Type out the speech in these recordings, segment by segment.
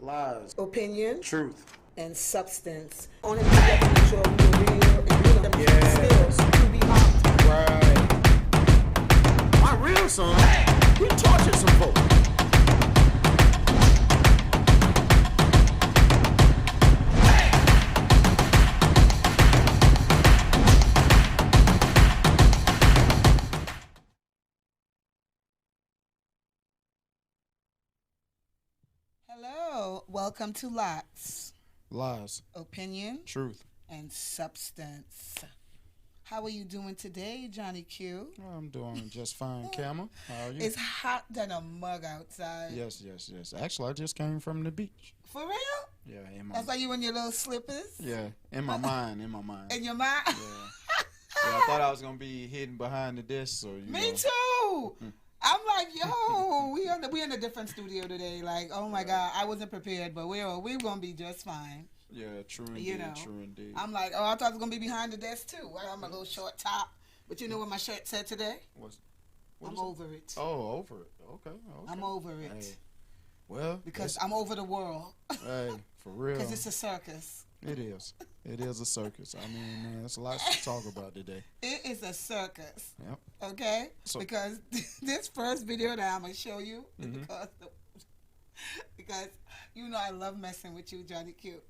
Lies. Opinion. Truth. And substance. Only to get to make sure we're real and real them Yeah. skills to be harmed. Right. My real son, he tortured some folks. Hello, welcome to Lots. Lies. Opinion Truth. and substance. How are you doing today, Johnny Q? I'm doing just fine, Camel. How are you? It's hot than a mug outside. Yes. Actually, I just came from the beach. For real? Yeah, in my That's why you in your little slippers? Yeah, in my mind. In your mind? Yeah. Yeah, I thought I was gonna be hidden behind the desk, so you Me know. too. I'm like, yo, we in a different studio today. Like, oh my God, I wasn't prepared, but we're gonna be just fine. Yeah, true indeed. You know, True indeed. I'm like, oh, I thought I was gonna be behind the desk too. Well, I'm a little short top, but you know what my shirt said today? What I'm is it? over it. Oh, over it. Okay. I'm over it. Hey. Well, Because I'm over the world. hey, for real. Because it's a circus. It is. It is a circus. I mean, man, there's a lot to talk about today. It is a circus. Yep. Okay? So, because this first video that I'm going to show you is because you know I love messing with you, Johnny Q.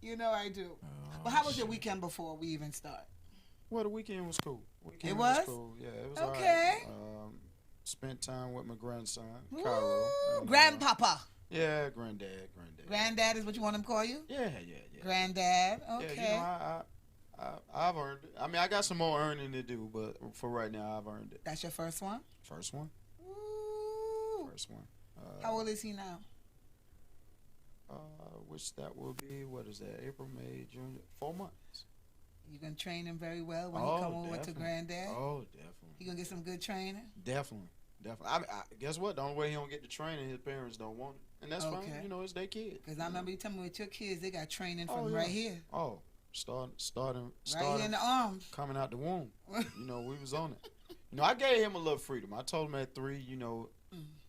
You know I do. But how was your weekend before we even start? Well, the weekend was cool. It was? Cool. Yeah, it was okay. All right. Spent time with my grandson, Ooh, Cairo. grandpapa. Yeah, granddad. Granddad is what you want him to call you? Yeah. Granddad, okay. Yeah, you know, I've earned it. I mean, I got some more earning to do, but for right now, I've earned it. That's your first one? First one. Ooh. First one. How old is he now? Which that will be, what is that, April, May, June, 4 months. You gonna train him very well when he come over to Granddad? Oh, definitely. You gonna get some good training? Definitely. I guess what? The only way he don't get the training, his parents don't want it. And that's fine. You know, it's their kid. Because I remember you telling me with your kids, they got training from right here. Oh, starting right here in the arms. Coming out the womb. You know, we was on it. You know, I gave him a little freedom. I told him at 3, you know,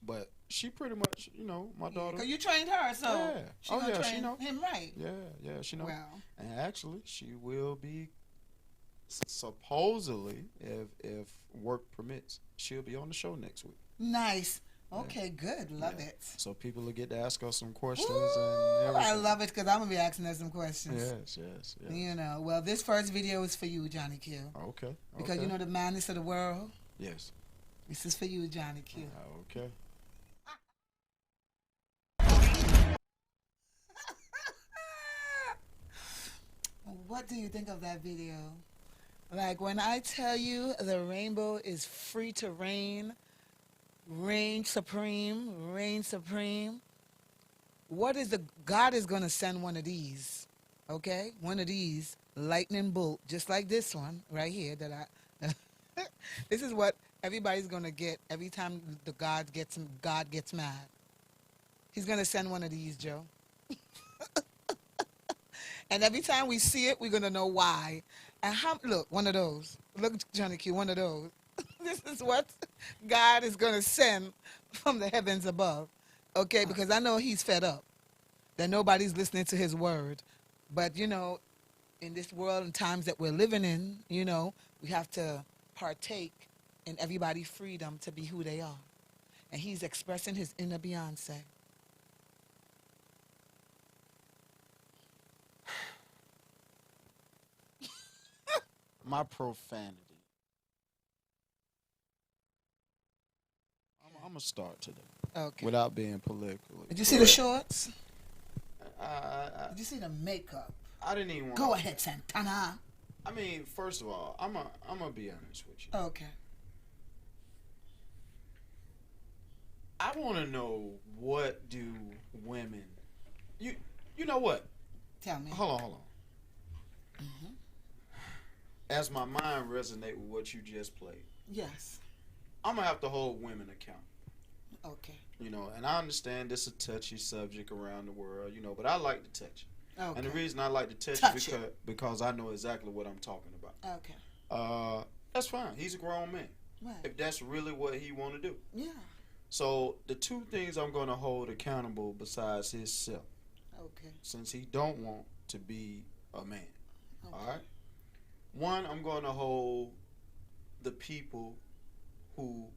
but she pretty much, you know, my daughter. Because you trained her, so yeah. she gonna train she know. him right. Yeah, she know. Wow. And actually, she will be, supposedly, if work permits, she'll be on the show next week. Nice. Okay, good. Love it. So people will get to ask us some questions. Ooh, and everything. I love it because I'm going to be asking her some questions. Yes. You know, well, this first video is for you, Johnny Q. Okay. Because you know the madness of the world? Yes. This is for you, Johnny Q. Okay. What do you think of that video? Like, when I tell you the rainbow is free to reign supreme, what is God is going to send one of these, okay? One of these lightning bolt, just like this one right here this is what everybody's going to get every time God gets mad. He's going to send one of these, Joe. And every time we see it, we're going to know why. And look, one of those. Look, Johnny Q, one of those. This is what God is going to send from the heavens above. Okay, because I know he's fed up. That nobody's listening to his word. But, you know, in this world and times that we're living in, you know, we have to partake in everybody's freedom to be who they are. And he's expressing his inner Beyonce. My profanity. I'm going to start today. Okay. Without being political. Did you see the shorts? Did you see the makeup? I didn't even want Go ahead, Santana. I mean, first of all, I'm going to be honest with you. Okay. I want to know, what do women... You know what? Tell me. Hold on. Mm-hmm. As my mind resonate with what you just played. Yes. I'm going to have to hold women accountable. Okay. You know, and I understand this is a touchy subject around the world, you know, but I like to touch it. Okay. And the reason I like to touch it because I know exactly what I'm talking about. Okay. That's fine. He's a grown man. Right. If that's really what he want to do. Yeah. So the two things I'm going to hold accountable besides himself Okay. Since he don't want to be a man. Okay. All right. One, I'm going to hold the people who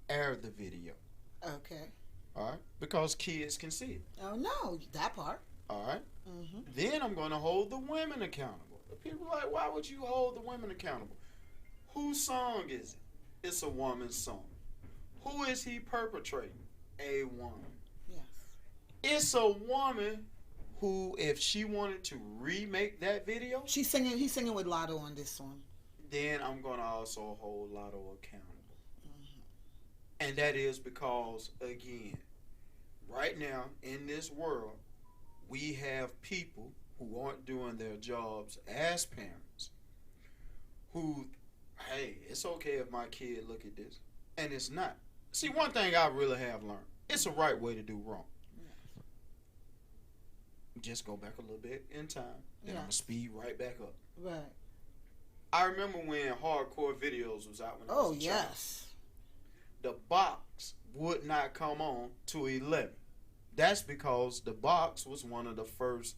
air the video. Okay. All right. Because kids can see it. Oh no, that part. All right. Mm-hmm. Then I'm going to hold the women accountable. People are like, why would you hold the women accountable? Whose song is it? It's a woman's song. Who is he perpetrating? A woman. Yes. It's a woman who, if she wanted to remake that video, he's singing with Lotto on this one. Then I'm going to also hold Lotto accountable. Mm-hmm. And that is because, again, right now in this world, we have people who aren't doing their jobs as parents who, hey, it's okay if my kid look at this. And it's not. See, one thing I really have learned, it's a right way to do wrong. Yes. Just go back a little bit in time, then Yeah. I'm going to speed right back up. Right. I remember when hardcore videos was out when I was a child. Yes. The box would not come on to 11. That's because the box was one of the first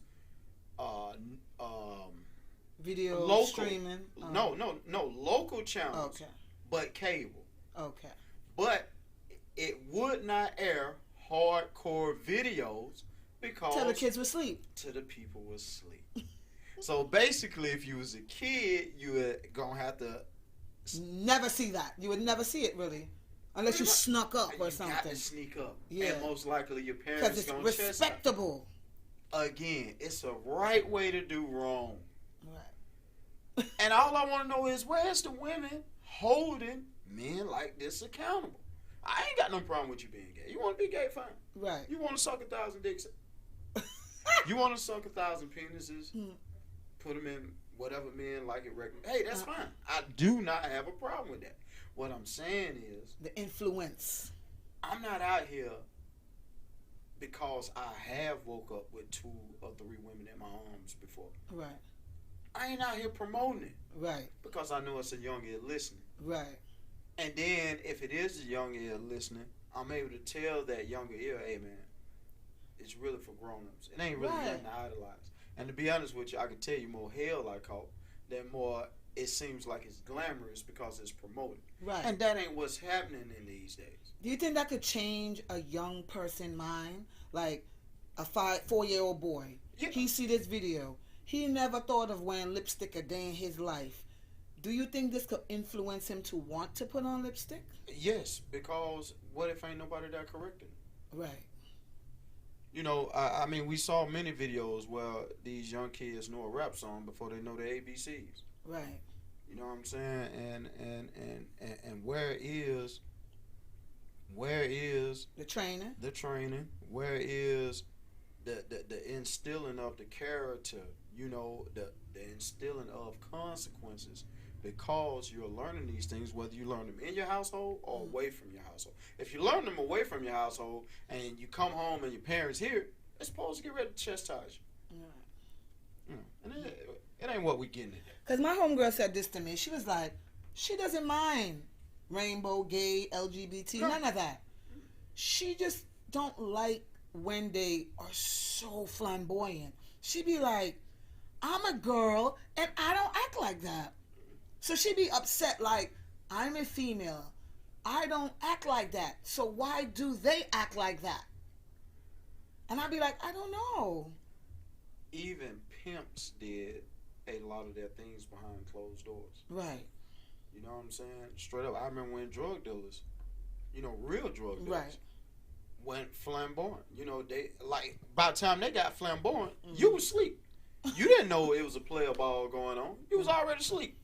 video local, streaming. No, local channels. Okay. But cable. Okay. But it would not air hardcore videos because Till the kids were asleep. Till the people was asleep. So basically, if you was a kid, you were gonna have to never see that. You would never see it really, unless you snuck up or something. You got to sneak up, yeah. And most likely your parents because it's gonna respectable. Again, it's a right way to do wrong. Right. And all I want to know is where's the women holding men like this accountable? I ain't got no problem with you being gay. You want to be gay, fine. Right. You want to suck 1,000 dicks? You want to suck 1,000 penises? Put them in whatever men like it recommend. Hey, that's fine. I do not have a problem with that. What I'm saying is the influence. I'm not out here because I have woke up with 2 or 3 women in my arms before. Right. I ain't out here promoting it. Right. Because I know it's a young ear listening. Right. And then if it is a young ear listening, I'm able to tell that younger ear, hey man, it's really for grown-ups. It ain't really nothing to idolize. And to be honest with you, I can tell you more hell I caught than more it seems like it's glamorous because it's promoted. Right. And that ain't what's happening in these days. Do you think that could change a young person's mind? Like a 4-year-old boy. Yeah. He see this video. He never thought of wearing lipstick a day in his life. Do you think this could influence him to want to put on lipstick? Yes, because what if ain't nobody that corrected him? Right. You know, I mean, we saw many videos where these young kids know a rap song before they know the ABCs. Right. You know what I'm saying? And where is the training? The training. Where is the instilling of the character? You know, the instilling of consequences because you're learning these things, whether you learn them in your household or away from your household. If you learn them away from your household and you come home and your parents hear it, it's supposed to get ready to chastise you. Right. And it ain't what we getting at. Because my homegirl said this to me. She was like, she doesn't mind rainbow, gay, LGBT, none of that. She just don't like when they are so flamboyant. She be like, I'm a girl and I don't act like that. So she be upset like, I'm a female. I don't act like that. So why do they act like that? And I'd be like, I don't know. Even pimps did a lot of their things behind closed doors. Right. You know what I'm saying? Straight up. I remember when drug dealers, you know, real drug dealers, went flamboyant. You know, they like by the time they got flamboyant, you was asleep. You didn't know it was a player ball going on. You was already asleep.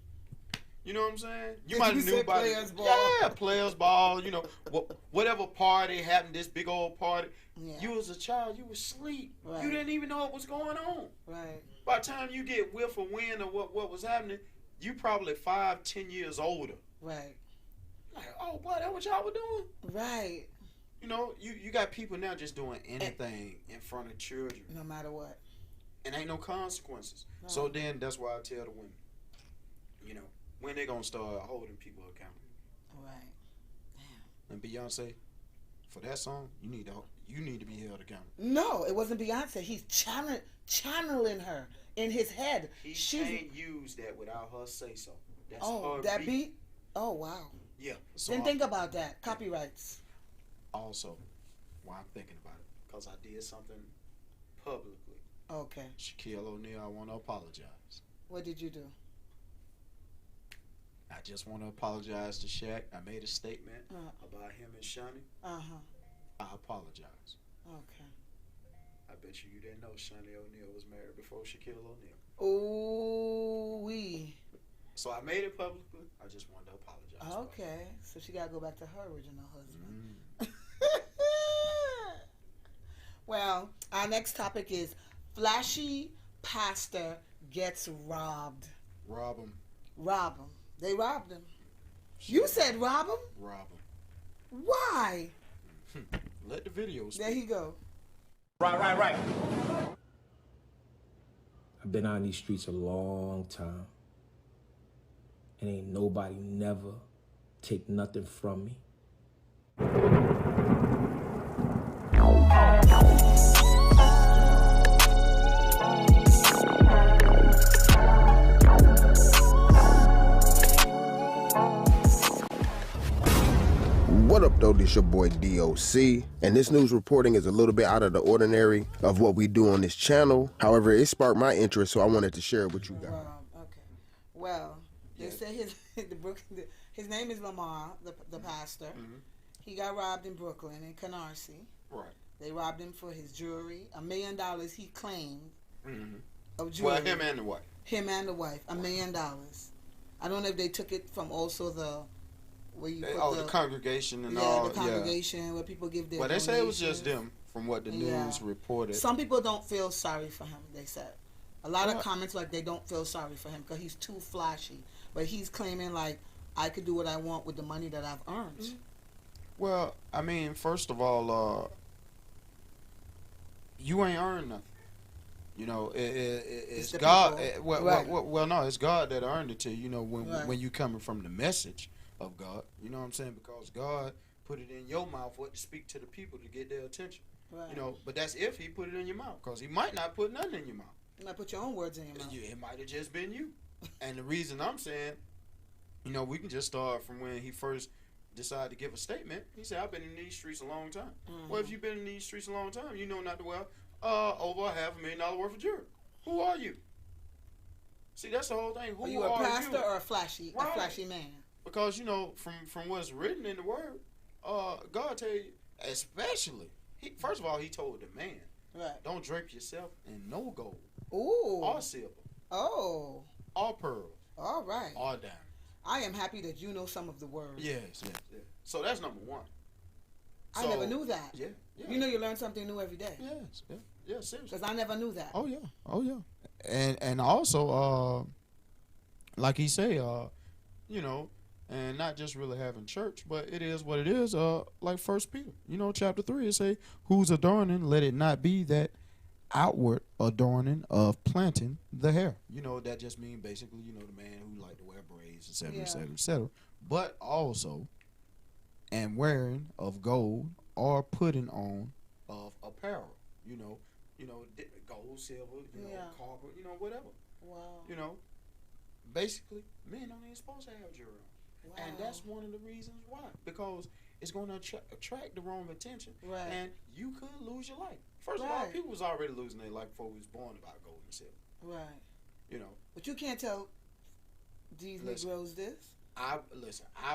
You know what I'm saying? You might have knew about players ball. Yeah, players ball. You know, whatever party happened, this big old party. Yeah. You was a child. You was asleep. Right. You didn't even know what was going on. Right. By the time you get whiff or wind of what was happening, you probably 5-10 years older. Right. Like, oh, boy, that what y'all were doing? Right. You know, you got people now just doing anything in front of children. No matter what. And ain't no consequences. No. So then that's why I tell the women, you know, when they gonna start holding people accountable. Right. Damn. And Beyonce, for that song, you need to be held accountable. No, it wasn't Beyonce. He's channeling her in his head. He can't use that without her say so. That's her that beat? Oh, wow. Yeah. So Then think about that. Copyrights. Also, why I'm thinking about it, because I did something publicly. Okay. Shaquille O'Neal, I want to apologize. What did you do? I just want to apologize to Shaq. I made a statement about him and Shani. Uh-huh. I apologize. Okay. I bet you didn't know Shani O'Neal was married before Shaquille O'Neal. Ooh-wee. So I made it publicly. I just wanted to apologize. Okay. So she got to go back to her original husband. Well, our next topic is flashy pastor gets robbed. Rob him. Rob him. They robbed him. You said rob him? Rob him. Why? Let the video speak. There you go. Right. I've been out in these streets a long time. And ain't nobody never take nothing from me. What up, though? This your boy DOC, and this news reporting is a little bit out of the ordinary of what we do on this channel. However, it sparked my interest, so I wanted to share it with you guys. Okay. Well, they say his name is Lamar, the pastor. Mm-hmm. He got robbed in Brooklyn, in Canarsie. Right. They robbed him for his jewelry. $1 million he claimed of jewelry. Well, him and the wife. Him and the wife. $1 million. I don't know if they took it from also the... the congregation and all. Yeah, the congregation where people give their donations. They say it was just them, from what the news reported. Some people don't feel sorry for him, they said. A lot of comments like they don't feel sorry for him because he's too flashy. But he's claiming like, I could do what I want with the money that I've earned. Mm-hmm. Well, I mean, first of all, you ain't earned nothing. You know, it's God. No, it's God that earned it to you. You know, when you coming from the message of God, you know what I'm saying? Because God put it in your mouth to speak to the people to get their attention. Right. You know, but that's if he put it in your mouth, because he might not put nothing in your mouth. You might put your own words in your mouth. It might have just been you. And the reason I'm saying, you know, we can just start from when he first decided to give a statement. He said, I've been in these streets a long time. Mm-hmm. Well, if you've been in these streets a long time, you know not to wear over $500,000 worth of jewelry. Who are you? See, that's the whole thing. Who are you? Are you a pastor or a flashy man? Because, you know, from what's written in the word, God tell you, especially, first of all, he told the man, don't drape yourself in no gold. Ooh. Or silver. Oh. Or pearls. All right. Or diamonds. I am happy that you know some of the words. Yes. So that's number one. I never knew that. Yeah. You know you learn something new every day. Yes. Yeah, seriously. Because I never knew that. Oh, yeah. And also, like he say, you know, and not just really having church, but it is what it is. Like 1 Peter, you know, chapter 3, it say, whose adorning, let it not be that outward adorning of planting the hair. You know, that just means basically, you know, the man who like to wear braids, etc. But also, and wearing of gold or putting on of apparel. You know, gold, silver, copper, you know, whatever. Wow. You know, basically, men don't even supposed to have jewelry on. Wow. And that's one of the reasons why. Because it's going to attract the wrong attention. Right. And you could lose your life. First of all, people was already losing their life before we was born about gold and silver. Right. You know. But you can't tell these Negroes this. I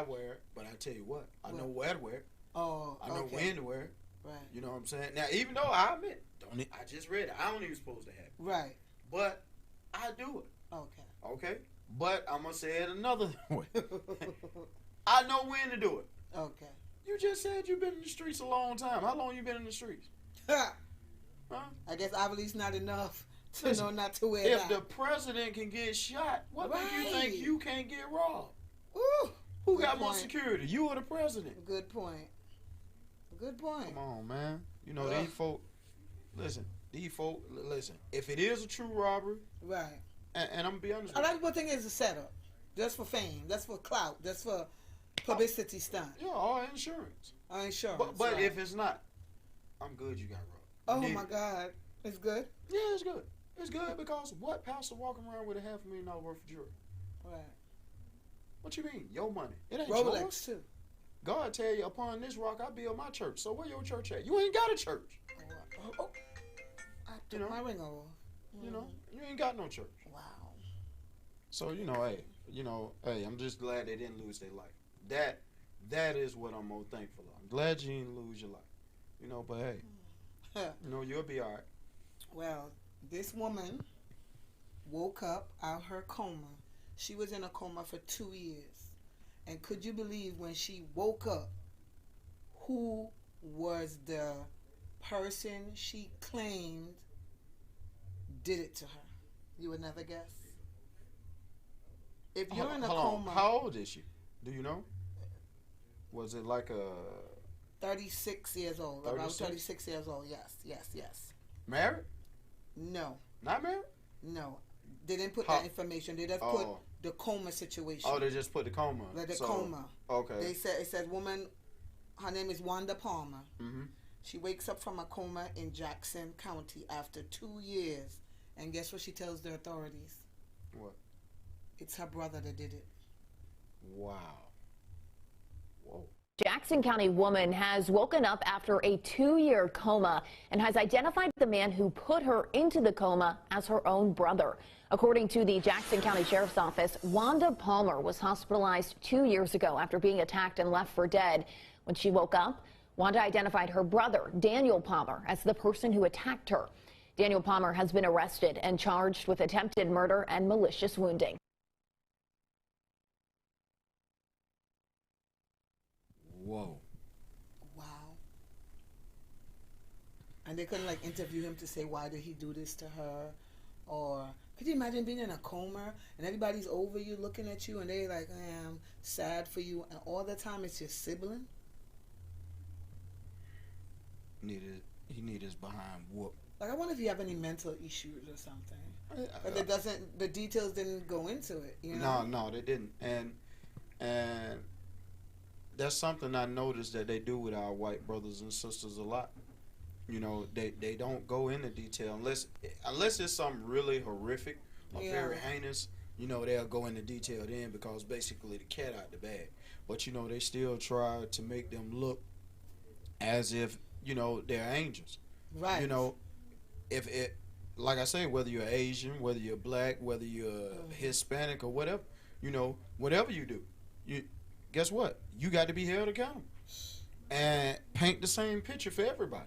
wear it, but I tell you what, I know where to wear it. Oh, I know when to wear it. Right. You know what I'm saying? Now, even though I admit, I just read it. I don't even supposed to have it. Right. But I do it. Okay. But I'm going to say it another way. I know when to do it. Okay. You just said you've been in the streets a long time. How long you been in the streets? Huh? I guess obviously not enough to know not to wear that. If the president can get shot, what makes you think you can't get robbed? Ooh, who got more security, you or the president? Good point. Come on, man. You know, these folk, listen, if it is a true robbery, right. And I'm going to be honest a lot of people think it's a setup. Just for fame. That's for clout. That's for publicity stunt. Yeah, or insurance. Insurance. But right. if it's not, I'm good. You got robbed. Oh my God, it's good. Yeah, it's good. It's good because what pastor walking around with $500,000 worth of jewelry? Right. What you mean? Your money. It ain't Rolex yours. too. God tell you, upon this rock I build my church. So where your church at? You ain't got a church. Oh, I took my ring off. You know, you ain't got no church. Wow. So hey, I'm just glad they didn't lose their life. That is what I'm most thankful of. I'm glad you didn't lose your life. But hey, you'll be all right. Well, this woman woke up out her coma. She was in a coma for 2 years. And could you believe when she woke up, who was the person she claimed did it to her? You would never guess. If you're in a coma... How old is she? Do you know? Was it like a... 36 years old. 36? About 36 years old, yes. Married? No. Not married? No. They didn't put that information. They just put the coma situation. Oh, they just put the coma. Like the coma. Okay. It said woman, her name is Wanda Palmer. Mm-hmm. She wakes up from a coma in Jackson County after 2 years. And guess what she tells the authorities? What? It's her brother that did it. Wow. Whoa. Jackson County woman has woken up after a 2-year coma and has identified the man who put her into the coma as her own brother. According to the Jackson County Sheriff's Office, Wanda Palmer was hospitalized 2 years ago after being attacked and left for dead. When she woke up, Wanda identified her brother, Daniel Palmer, as the person who attacked her. Daniel Palmer has been arrested and charged with attempted murder and malicious wounding. Whoa. Wow. And they couldn't interview him to say why did he do this to her, or could you imagine being in a coma and everybody's over you looking at you and they like, I'm sad for you, and all the time it's your sibling. He need his behind whoop. I wonder if you have any mental issues or something. But the details didn't go into it. No, they didn't. And that's something I noticed that they do with our white brothers and sisters a lot. They don't go into detail unless it's something really horrific or very heinous. They'll go into detail then because basically the cat out the bag. But they still try to make them look as if they're angels. Right. If it, like I say, whether you're Asian, whether you're black, whether you're Hispanic or whatever, whatever you do, guess what? You got to be held accountable and paint the same picture for everybody.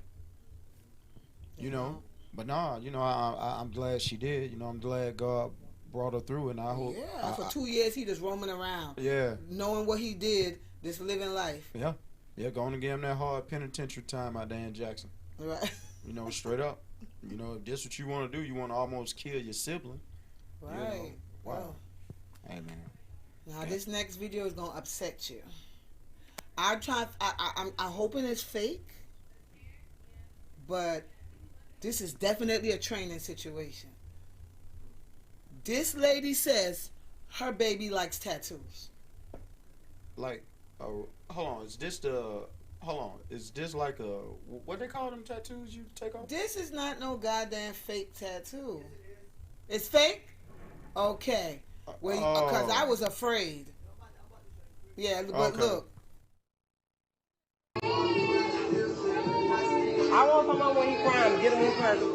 But I'm glad she did. I'm glad God brought her through, and I hope. Yeah, for 2 years he just roaming around. Yeah. Knowing what he did, just living life. Yeah. Yeah, going to give him that hard penitentiary time out there in Jackson. Right. Straight up. If this what you want to do, you want to almost kill your sibling. Right. Wow. Hey, man. Now, this next video is going to upset you. I'm hoping it's fake, but this is definitely a training situation. This lady says her baby likes tattoos. Hold on. Is this like a, what they call them tattoos you take off? This is not no goddamn fake tattoo. It's fake? Okay. Because I was afraid. Yeah, but look. I want to come on when he crying. Get him his person.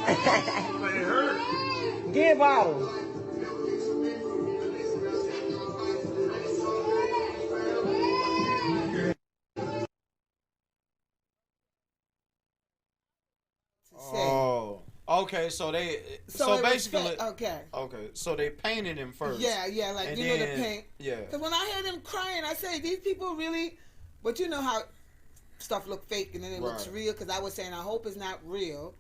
It hurt. Give bottles. Oh, okay. So basically, okay. So they painted him first. Yeah, the paint. Yeah. Because when I heard them crying, I say, these people really. But you know how stuff look fake and then it looks real. Because I was saying, I hope it's not real,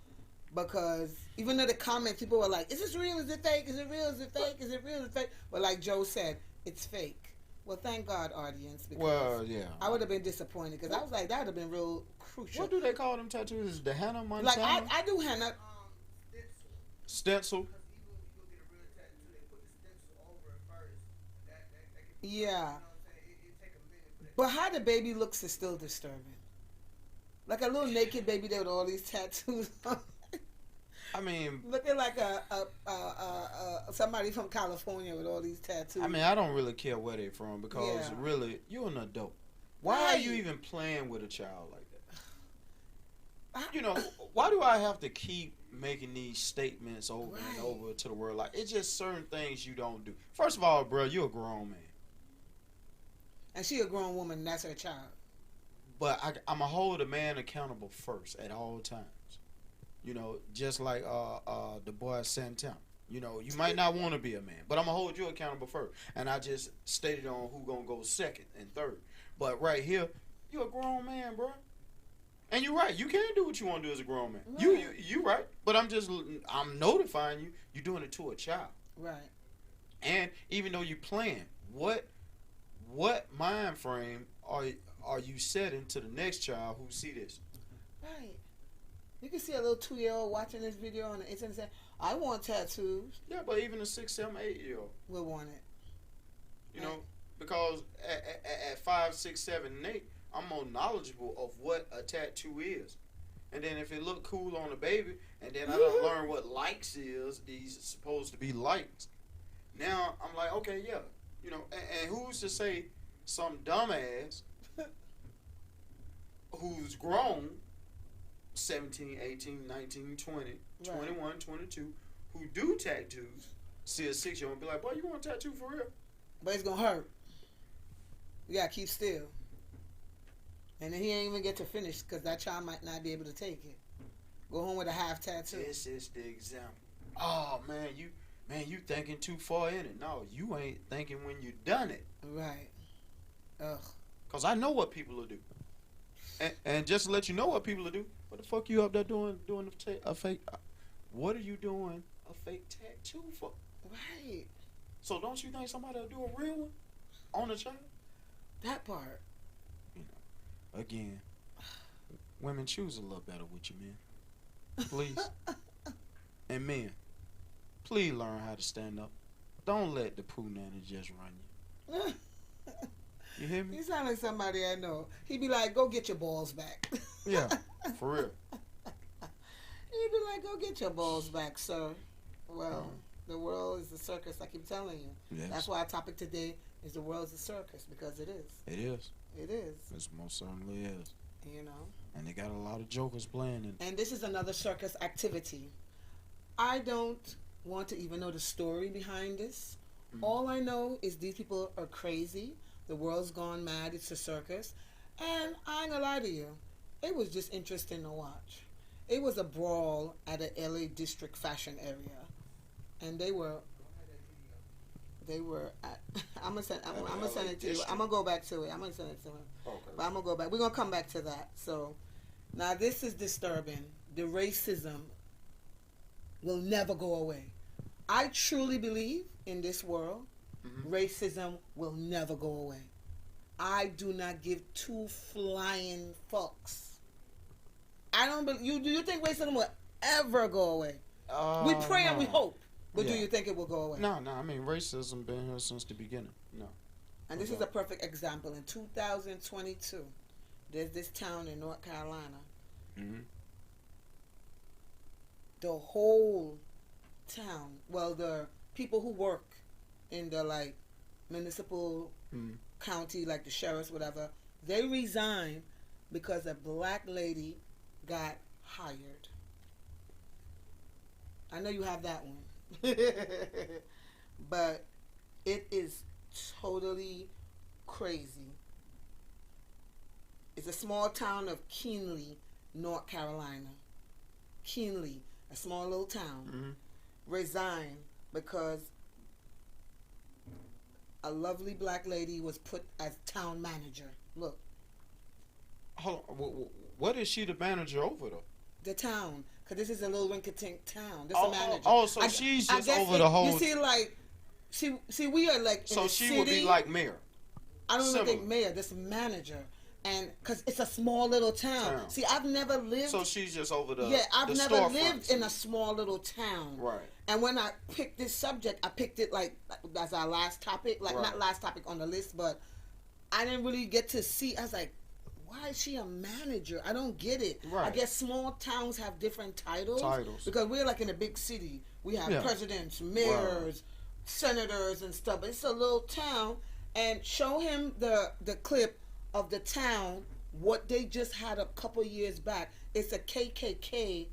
because even though the comments, people were like, "Is this real? Is it fake? Is it real? Is it fake? Is it real? Is it fake?" But like Joe said, it's fake. Well, thank God, audience. Because I would have been disappointed because I was like, that would have been real crucial. What do they call them tattoos? Is the Hannah Montana? I do Hannah. Stencil. Yeah. But how the baby looks is still disturbing. Like a little naked baby there with all these tattoos on. I mean, Looking like a somebody from California with all these tattoos. I mean, I don't really care where they're from because Yeah. really, you're an adult. Why Right. are you even playing with a child like that? You know, why do I have to keep making these statements over and Right. over to the world? Like, it's just certain things you don't do. First of all, bro, you're a grown man. And she a grown woman, and that's her child. But I'm going to hold a man accountable first at all times. You know, just like the boy Santana. You know, you might not want to be a man, but I'm going to hold you accountable first. And I just stated on who going to go second and third. But right here, you're a grown man, bro. And you're right. You can do what you want to do as a grown man. Right. You right. But I'm notifying you. You're doing it to a child. Right. And even though you're playing, what mind frame are you setting to the next child who see this? Right. You can see a little 2-year-old watching this video on the internet saying, I want tattoos. Yeah, but even a 6, 7, 8-year-old Will want it. you know, because at 5, 6, 7, and 8, I'm more knowledgeable of what a tattoo is. And then if it look cool on a baby, and then I don't learn what likes is, these are supposed to be likes. Now I'm like, okay, yeah, you know, and who's to say some dumbass who's grown, 17, 18, 19, 20, Right. 21, 22, who do tattoos, see a 6-year-old and be like, boy, you want a tattoo for real? But it's going to hurt. You got to keep still. And then he ain't even get to finish because that child might not be able to take it. Go home with a half tattoo. This is the example. Oh, man, you thinking too far in it. No, you ain't thinking when you done it. Right. Ugh. Because I know what people will do. And just to let you know what people will do, what the fuck you up there doing a fake? What are you doing a fake tattoo for? Right. So don't you think somebody will do a real one on a child? That part. You know, again, women, choose a little better with you, man. Please. And men, please learn how to stand up. Don't let the poo nanny just run you. You hear me? He sound like somebody I know. He be like, go get your balls back. Yeah, for real. He'd be like, go get your balls back, sir. Well, the world is a circus, I keep telling you. Yes. That's why our topic today is the world is a circus, because it is. It is. It is. It most certainly is. You know? And they got a lot of jokers playing it. And this is another circus activity. I don't want to even know the story behind this. All I know is these people are crazy. The world's gone mad. It's a circus. And I ain't gonna lie to you. It was just interesting to watch. It was a brawl at a LA district fashion area. And they were at, I'm gonna send it to you. I'm gonna go back to it. I'm gonna send it to him. Okay. But I'm gonna go back. We're gonna come back to that. So now this is disturbing. The racism will never go away. I truly believe in this world, racism will never go away. I do not give two flying fucks. I don't believe do you think racism will ever go away? We pray and we hope. But do Yeah. you think it will go away? No, I mean, racism been here since the beginning. No. And this is a perfect example. In 2022, there's this town in North Carolina. Mm-hmm. The whole town, well, the people who work in the like municipal county, like the sheriffs, whatever, they resigned because a black lady got hired. I know you have that one. But it is totally crazy. It's a small town of Keanly, North Carolina. Keanly, a small little town, resigned because a lovely black lady was put as town manager. Look, Hold on. What is she the manager over, though? the town, because this is a little rinky-tink town. This is a manager. So she's I just guess over the whole... You see, like, see, we are like in So the she city. would be like mayor. I don't even think Similar. mayor, this manager. And because it's a small little town. See, I've never lived. So she's just over the I've the never storefronts. lived in a small little town. Right. And when I picked this subject, I picked it like as our last topic, like Right. not last topic on the list, but I didn't really get to see. I was like, why is she a manager? I don't get it. Right. I guess small towns have different titles. Because we're like in a big city. We have Yeah. presidents, mayors, senators, and stuff. But it's a little town. And show him the clip of the town, what they just had a couple years back. It's a KKK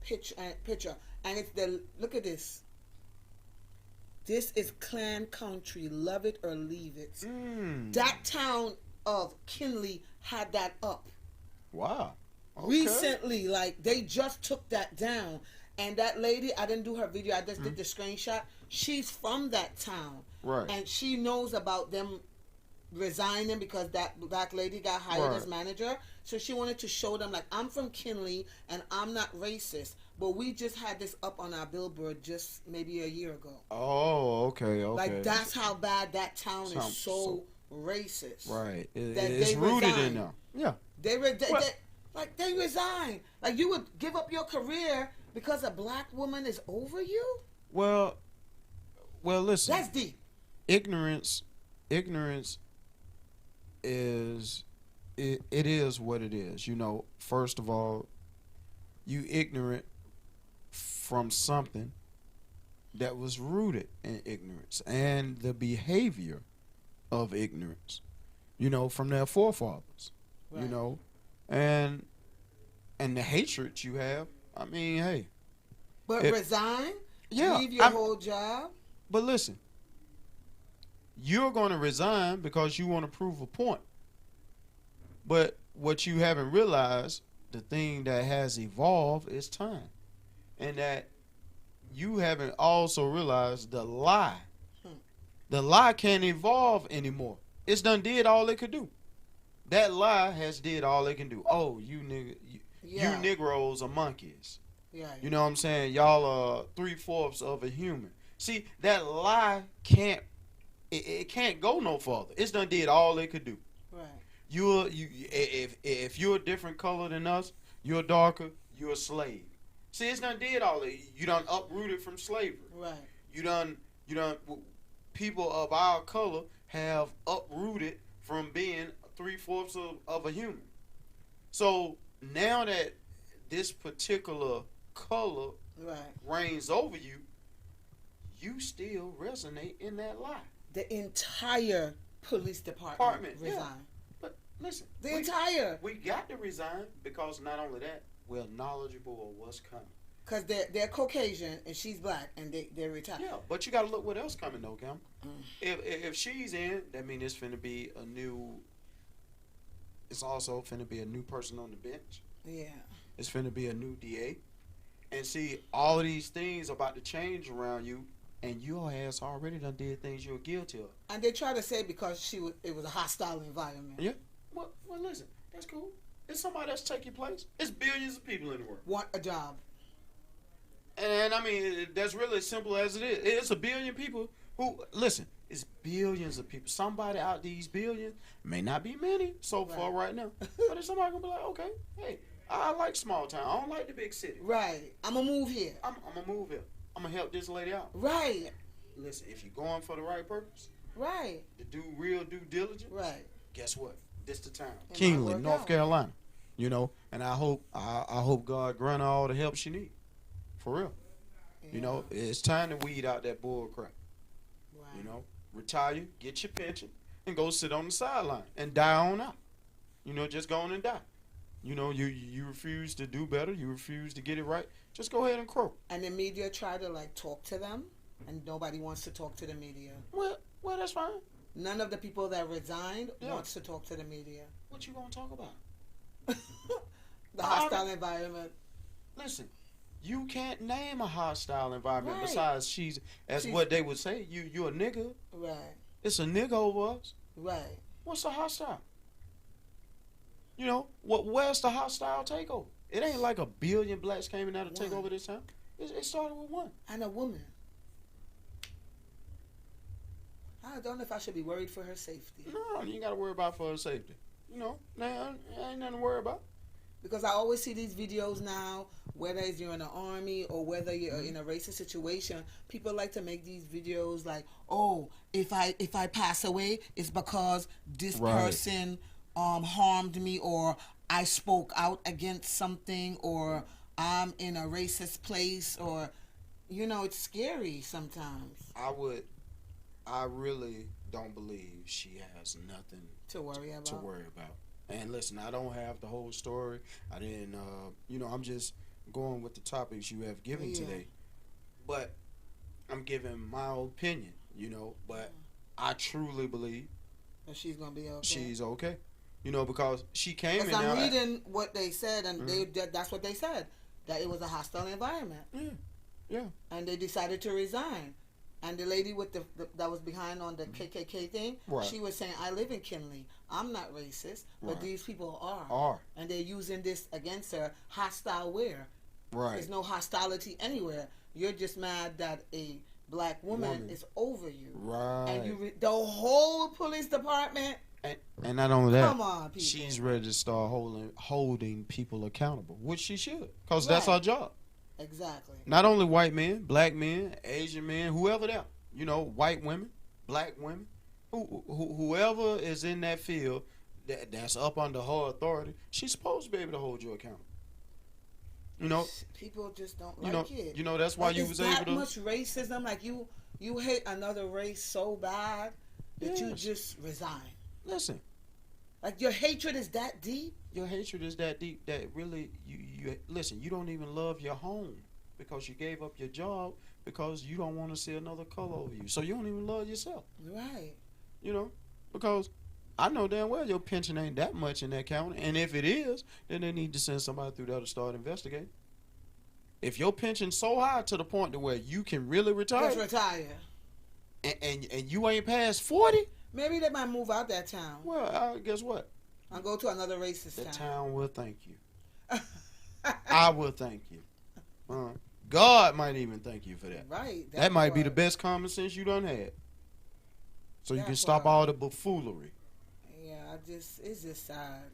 picture. And it's look at this. This is Klan country. Love it or leave it. That town of Kinley had that up. Wow. Okay. Recently, like they just took that down. And that lady, I didn't do her video, I just did the screenshot. She's from that town. Right. And she knows about them resigning because that black lady got hired as manager. So she wanted to show them, like, I'm from Kinley and I'm not racist. But we just had this up on our billboard just maybe a year ago. Oh, okay. Like, that's how bad that town is so racist. Right. That It's they rooted resign. in them. Yeah. They resign. Like, you would give up your career because a black woman is over you? Well, listen. That's deep. Ignorance is it is what it is. You know, first of all, you ignorant from something that was rooted in ignorance and the behavior of ignorance, you know, from their forefathers. Right. You know, and the hatred you have. I mean, hey. But resign? Yeah. Leave your whole job? But listen, you're going to resign because you want to prove a point. But what you haven't realized, the thing that has evolved is time. And that you haven't also realized the lie. The lie can't evolve anymore. It's done did all it could do. That lie has did all it can do. Oh, you Negroes are monkeys. Yeah. You know what I'm saying? Y'all are 3/4 of a human. See, that lie can't it can't go no further. It's done did all it could do. Right. If you're a different color than us, you're darker, you're a slave. See, it's done did all it. You done uprooted from slavery. Right. You done people of our color have uprooted from being 3/4 of a human. So now that this particular color reigns over you, you still resonate in that lie. The entire police department resigned. Yeah. But listen, we got to resign because not only that, we're knowledgeable of what's coming. Because they're Caucasian and she's black and they're retired. Yeah, but you got to look what else coming though, Cam. If she's in, that means it's finna be a new. It's also finna be a new person on the bench. Yeah. It's finna be a new DA. And see, all of these things about to change around you, and your ass already done did things you're guilty of. And they try to say because it was a hostile environment. Yeah. Well, listen, that's cool. It's somebody that's taking place. It's billions of people in the world. Want a job. And I mean, that's really as simple as it is. It's a billion people who, listen, it's billions of people. Somebody out these billions, may not be many so far right now, but if somebody gonna be like, okay, hey, I like small town. I don't like the big city. Right. I'm going to move here. I'm going to move here. I'm going to help this lady out. Right. Listen, if you're going for the right purpose. Right. To do real due diligence. Right. Guess what? This the town. It Kingly, North Carolina. You know, and I hope God grant her all the help she needs. For real. Yeah. You know, it's time to weed out that bull crap. Right. You know, retire, get your pension, and go sit on the sideline and die on out. You know, just go on and die. You know, you refuse to do better. You refuse to get it right. Just go ahead and croak. And the media try to, like, talk to them, and nobody wants to talk to the media. Well, that's fine. None of the people that resigned wants to talk to the media. What you gonna talk about? The hostile environment. Listen, you can't name a hostile environment besides she's what they would say. You a nigga. Right. It's a nigga over us. Right. What's a hostile? You know, where's the hostile takeover? It ain't like a billion blacks came in there to take over this time. It started with one. And a woman. I don't know if I should be worried for her safety. No, you ain't got to worry about for her safety. You know, ain't nothing to worry about. Because I always see these videos now whether it's you're in the army or whether you're in a racist situation, people like to make these videos like, oh, if I pass away, it's because this person harmed me, or I spoke out against something, or I'm in a racist place, or it's scary sometimes. I really don't believe she has nothing to worry about. And listen, I don't have the whole story. I didn't, I'm just going with the topics you have given today. But I'm giving my opinion, but I truly believe that she's going to be okay. She's okay. Because she came in I'm reading what they said, and that's what they said, that it was a hostile environment. Yeah. And they decided to resign. And the lady with that was behind on the KKK thing, she was saying, I live in Kinley. I'm not racist, but these people are. And they're using this against her, hostile where? Right. There's no hostility anywhere. You're just mad that a black woman is over you. Right. And the whole police department. And not only that, come on, people. She's ready to start holding people accountable, which she should, because that's our job. Exactly. Not only white men, black men, Asian men, whoever they are, white women, black women, whoever is in that field that's up under her authority, she's supposed to be able to hold you accountable. People just don't like it. That's why you was able to. That much racism, like you hate another race so bad that you just resign. Listen. Like your hatred is that deep? Your hatred is that deep that really, you listen, you don't even love your home because you gave up your job because you don't want to see another color over you. So you don't even love yourself. Right. Because I know damn well your pension ain't that much in that county. And if it is, then they need to send somebody through there to start investigating. If your pension's so high to the point to where you can really retire. Just retire. And you ain't past 40? Maybe they might move out that town. Well, guess what? I'll go to another racist town. The town will thank you. I will thank you. God might even thank you for that. Right. That might be the best common sense you done had. So you can stop all the buffoonery. Yeah, it's just sad.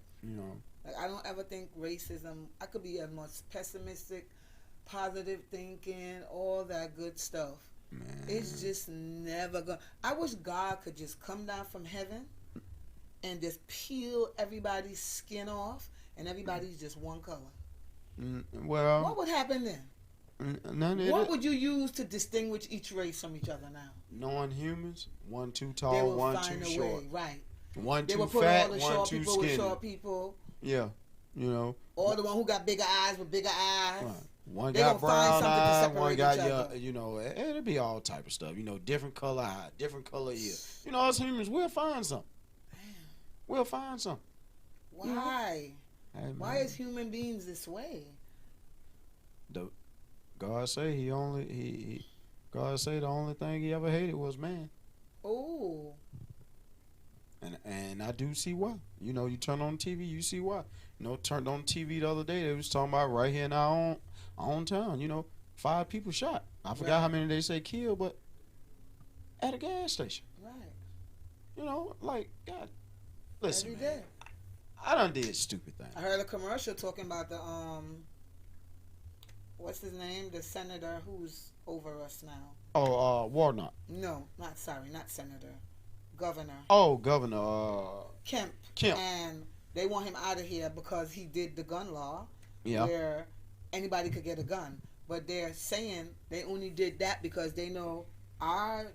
Like, I don't ever think racism, I could be as much pessimistic, positive thinking, all that good stuff. Man. It's just never gonna. I wish God could just come down from heaven and just peel everybody's skin off, and everybody's just one color. Well, what would happen then? What would you use to distinguish each race from each other now? Knowing humans, one too tall, one too short. Right. One too fat, one too skinny. With short people. Yeah, Or the one who got bigger eyes with bigger eyes. Right. One got brown eyes, one got it'll be all type of stuff. Different color eye, different color ear. Us humans, we'll find something. Damn. We'll find something. Why? Hey, why is human beings this way? God say God say the only thing he ever hated was man. Oh. And I do see why. You turn on TV, you see why. Turned on TV the other day, they was talking about right here in our own town, 5 people shot. I forgot how many they say killed, but at a gas station. Right. Like, God, listen, every day. I done did stupid things. I heard a commercial talking about the, what's his name? The senator who's over us now. Oh, Warnock. No, not senator. Governor. Oh, Governor. Kemp. And they want him out of here because he did the gun law. Yeah. Where anybody could get a gun. But they're saying they only did that because they know our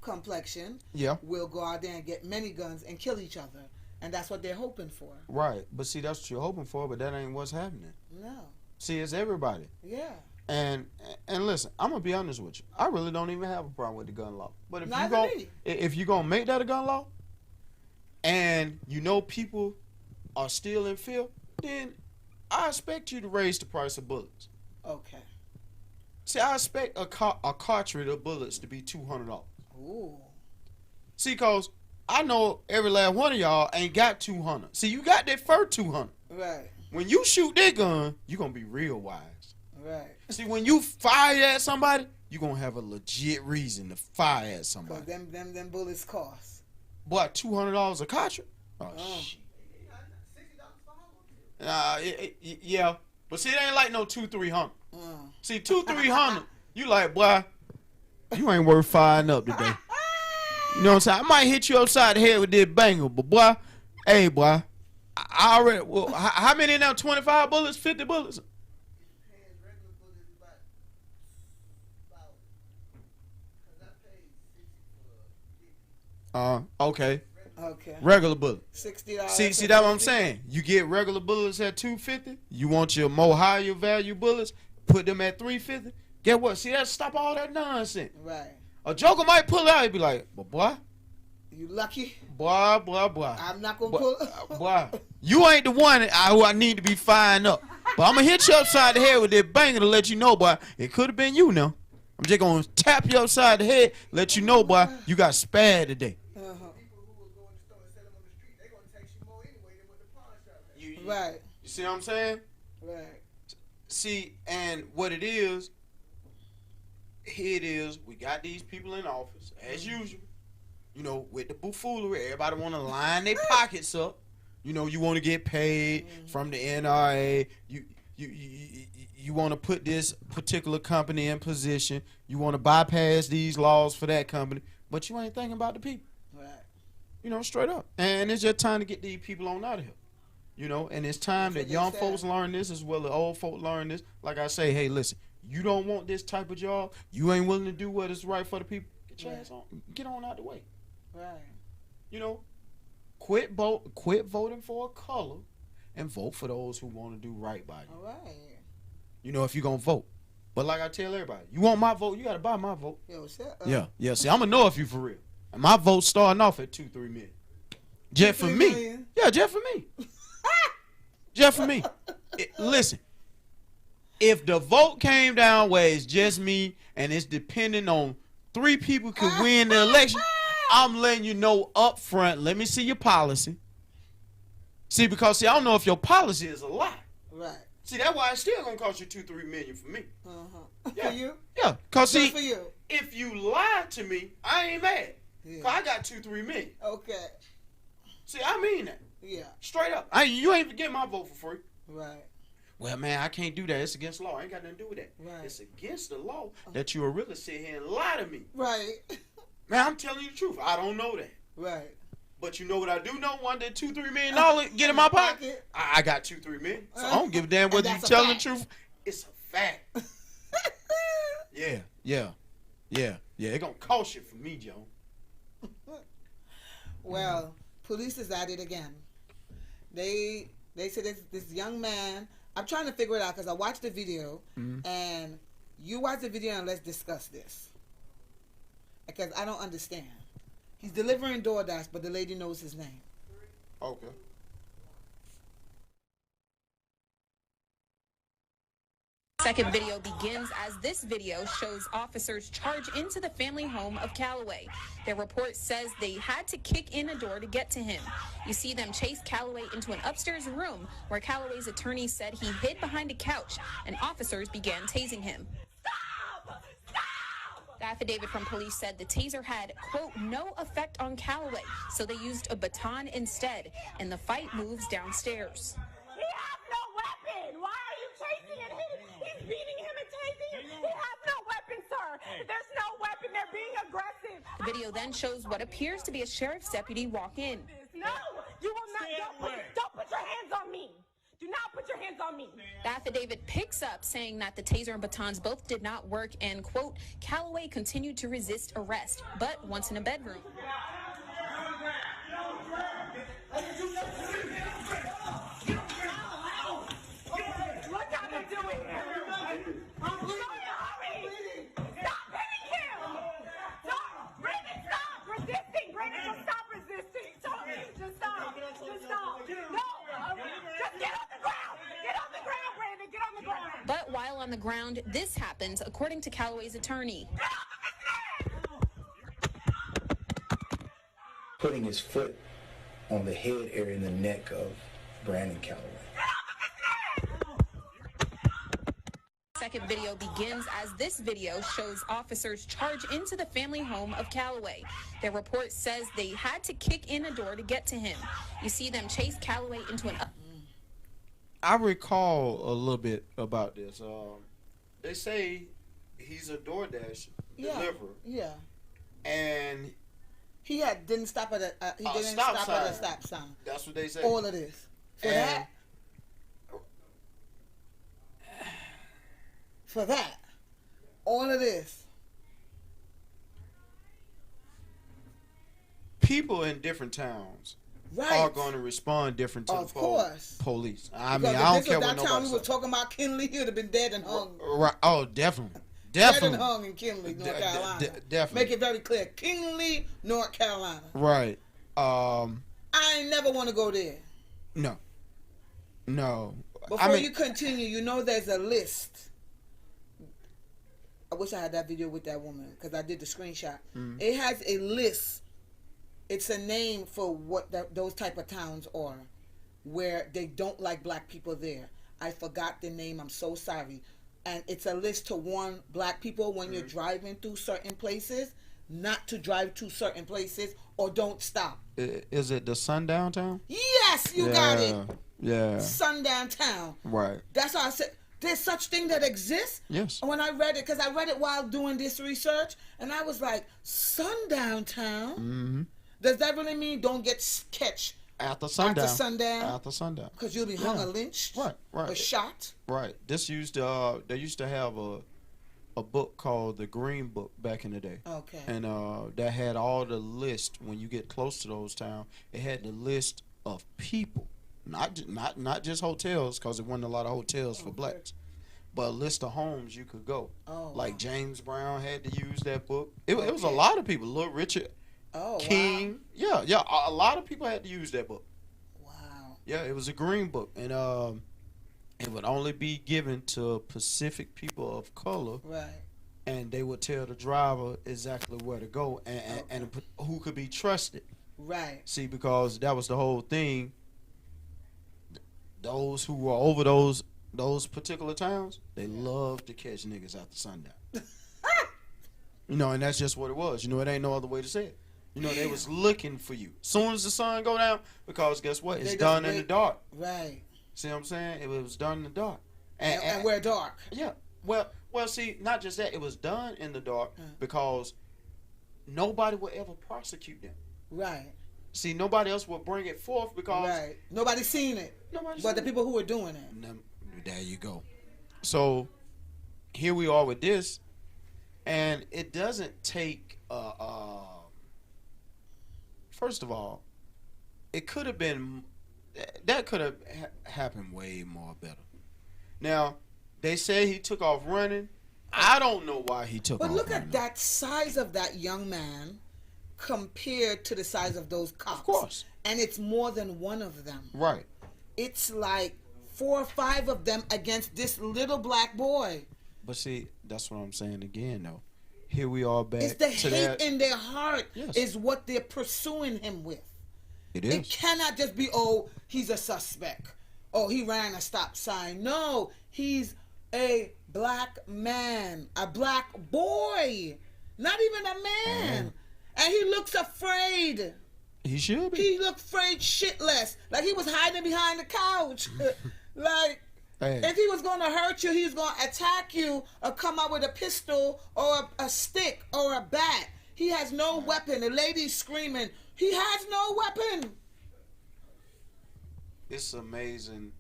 complexion will go out there and get many guns and kill each other. And that's what they're hoping for. Right. But see, that's what you're hoping for, but that ain't what's happening. No. See, it's everybody. Yeah. And listen, I'm gonna be honest with you. I really don't even have a problem with the gun law. But if you gonna make that a gun law, and people are still in fear, then I expect you to raise the price of bullets. Okay. See, I expect a cartridge of bullets to be $200. Ooh. See, cause I know every last one of y'all ain't got 200. See, you got that first 200. Right. When you shoot that gun, you gonna be real wise. Right. See, when you fire at somebody, you gonna have a legit reason to fire at somebody. Cause them bullets cost. What, $200 a cartridge? Oh shit. Yeah. But see, it ain't like no 2-300. See, 2-300, you like, boy, you ain't worth firing up today. You know what I'm saying? I might hit you upside the head with this banger, but boy, hey, boy, I already, well, how many now? 25 bullets, 50 bullets? Okay. Okay. Regular bullet. $60. See that's what I'm saying. You get regular bullets at $250. You want your more higher value bullets, put them at $350. Get what? See, that stop all that nonsense. Right. A joker might pull out and be like, but boy, you lucky. Boy. I'm not gonna pull. Boy, you ain't the one who I need to be firing up. But I'm gonna hit you upside the head with that banger to let you know, boy, it could have been you now. I'm just gonna tap you upside the head, let you know, boy, you got spared today. Right. You see what I'm saying? Right. See, and what it is, here it is, we got these people in office, as usual, you know, with the buffoonery. Everybody want to line their pockets up. You know, you want to get paid from the NRA. You want to put this particular company in position. You want to bypass these laws for that company, but you ain't thinking about the people. Right. You know, straight up. And it's just time to get these people on out of here. You know, and it's time that young folks learn this as well as old folks learn this. Like I say, hey, listen, you don't want this type of job. You ain't willing to do what is right for the people. Get your ass on. Get on out the way. Right. You know, quit voting for a color and vote for those who want to do right by you. All right. You know, if you're going to vote. But like I tell everybody, you want my vote, you got to buy my vote. Yo, Yeah. See, I'm going to know if you for real. And my vote's starting off at 2-3 million. Just for me. Million? Yeah, just for me. Just for me. Listen, if the vote came down where it's just me and it's depending on 3 people could win the election, I'm letting you know up front, let me see your policy. See, because I don't know if your policy is a lie. Right. See, that's why it's still going to cost you 2-3 million for me. Yeah. For you? Yeah. Because see, for you. if you lie to me, I ain't mad. Yeah. 'Cause I got 2-3 million. Okay. See, I mean that. Yeah. Straight up. You ain't get my vote for free. Right. Well, man, I can't do that. It's against law. I ain't got nothing to do with that. Right. It's against the law that you will really sit here and lie to me. Right. Man, I'm telling you the truth. I don't know that. Right. But you know what I do know? One day, $2-3 million get in my pocket. I got 2-3 million. So I don't give a damn whether you telling the truth. It's a fact. Yeah. It's gonna cost you for me, Joe. Well, police is at it again. They said this young man. I'm trying to figure it out because I watched the video, and you watch the video and let's discuss this because I don't understand. He's delivering DoorDash, but the lady knows his name. Okay. Second video begins as this video shows officers charge into the family home of Calloway. Their report says they had to kick in a door to get to him. You see them chase Calloway into an upstairs room where Calloway's attorney said he hid behind a couch and officers began tasing him. Stop! Stop! The affidavit from police said the taser had, quote, no effect on Calloway, so they used a baton instead, and the fight moves downstairs. He has no weapon! Why are you chasing him? He's beating him and tasing him. He has no weapon, sir. There's no weapon. They're being aggressive. The video then shows what appears to be a sheriff's deputy walk in. No, you will not. Don't put your hands on me. Do not put your hands on me. The affidavit picks up saying that the taser and batons both did not work and, quote, Calloway continued to resist arrest, but once in a bedroom. Look how they're doing him. Hurry. Stop hitting him. Stop. Brandon, stop resisting. Brandon, just stop resisting. Just stop. Just stop. No. Just get on the ground. Get on the ground, Brandon. Get on the ground. But while on the ground, this happens, according to Calloway's attorney. Putting his foot on the head area and the neck of Brandon Calloway. Second video begins as this video shows officers charge into the family home of Calloway. Their report says they had to kick in a door to get to him. You see them chase Calloway into an... I recall a little bit about this. They say he's a DoorDash deliverer. Yeah. And he didn't stop at a stop sign. That's what they say. All of this for that. All of this. People in different towns are going to respond different to the police. I mean, I don't care what nobody time we were talking about Kinley, he would have been dead and hung. Right. Oh, definitely. Dead and hung in Kinley, North Carolina. Definitely. Make it very clear. Kinley, North Carolina. Right. I ain't never want to go there. No. Before you continue, you know there's a list. I wish I had that video with that woman because I did the screenshot. It has a list. It's a name for what those type of towns are, where they don't like black people there. I forgot the name. I'm so sorry. And it's a list to warn black people when you're driving through certain places, not to drive to certain places or don't stop. Is it the Sundown Town? Yes, you got it. Yeah. Sundown Town. Right. That's why I said there's such thing that exists. Yes. And when I read it, because I read it while doing this research, and I was like, Sundown Town? Mm-hmm. Does that really mean don't get catch after sundown? After sundown. Because you'll be hung or lynched. Right. Or shot. Right. They used to have a book called the Green Book back in the day. Okay. And that had all the list when you get close to those towns. It had the list of people, not just hotels, because there wasn't a lot of hotels for blacks, but a list of homes you could go. Oh. Like James Brown had to use that book. It was a lot of people. Little Richard. King. Wow. Yeah. A lot of people had to use that book. Wow. Yeah, it was a green book, and it would only be given to Pacific people of color. Right. And they would tell the driver exactly where to go and who could be trusted. Right. See, because that was the whole thing. Those who were over those particular towns, they loved to catch niggas after sundown. And that's just what it was. It ain't no other way to say it. They was looking for you. Soon as the sun go down, because guess what? It's done in the dark. Right. See what I'm saying? It was done in the dark. And we're dark. Yeah. Well, see, not just that. It was done in the dark because nobody would ever prosecute them. Right. See, nobody else would bring it forth because... Right. Nobody's seen it. But the people who were doing it. There you go. So, here we are with this, and it doesn't take... First of all, it could have been... That could have happened way more better. Now, they say he took off running. I don't know why he took off running. But look at that size of that young man compared to the size of those cops. Of course. And it's more than one of them. Right. It's like 4 or 5 of them against this little black boy. But see, that's what I'm saying again, though. Here we are back to to hate that. in their heart is what they're pursuing him with. It is. It cannot just be, he's a suspect. He ran a stop sign. No, he's a black man, a black boy, not even a man. And he looks afraid. He should be. He looked afraid shitless. Like he was hiding behind the couch. Like, if he was going to hurt you, he was going to attack you or come out with a pistol or a stick or a bat. He has no weapon. The lady's screaming. He has no weapon. It's amazing.